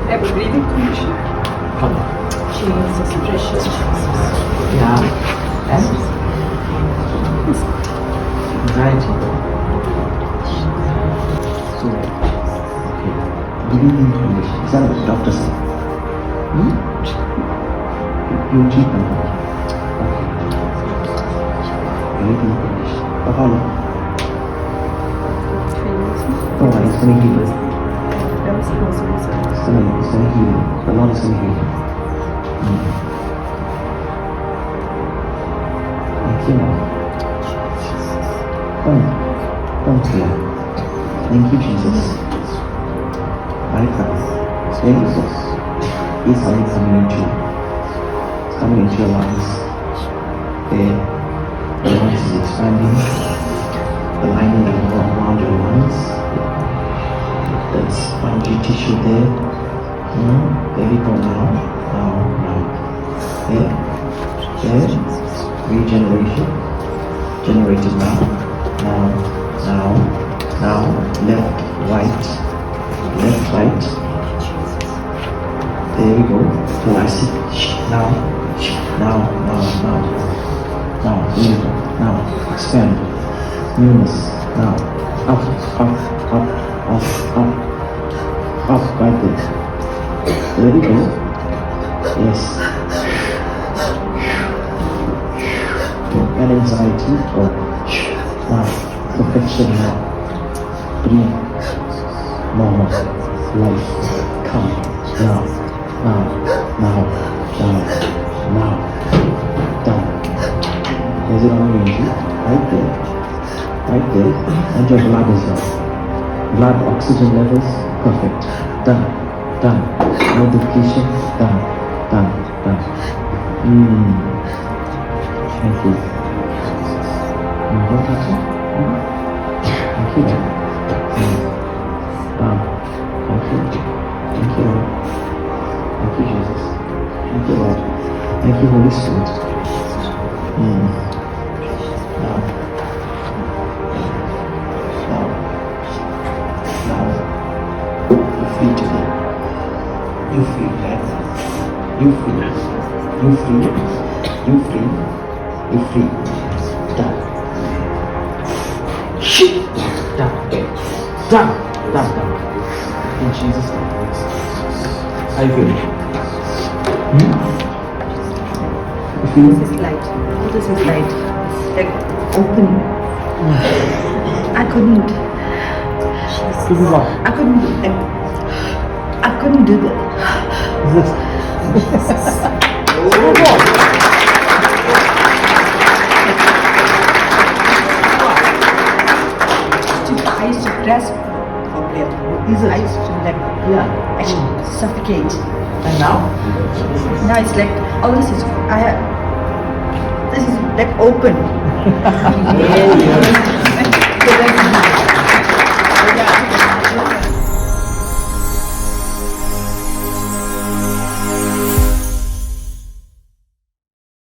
Every breathing condition. Jesus, precious Jesus. Yeah. And anxiety. So, okay. Breathing condition. Is that what the doctor said? Your treatment. Okay. Breathing condition. For how long? Oh, it's going to heal. It's going to heal. The Lord is going to heal. Thank you, Lord. Don't fear. Thank you, Jesus. My God. Jesus. He's coming into you. It's coming into your lungs. The lungs is expanding. The lining around your lungs. The spongy tissue there. There we go now. There. Regeneration. Generated now. Left, right. There we go. Thoracic. Now. There we go. Now. Expand. Newness. Now. Up. Right there. There we go. Yes. And anxiety. Now. Perfection now. Breathe. Normal. Life. Come. Now. Down. Is it on your knee? Right there. And your blood is up. Blood oxygen levels, perfect. Done. No depletion, done. Thank you. Thank you, Lord. Thank you, Lord. Thank you, Jesus. Thank you, Lord. Thank you, Holy Spirit. Now, you're free today. You're free, right? You're free. Done. Done. In Jesus' name. How you feeling? You feel This is light. This is light. Like open. I couldn't. This is what? I couldn't do that. I used to press properly. I used to suffocate. And now? Now it's like all this is like open. Yeah.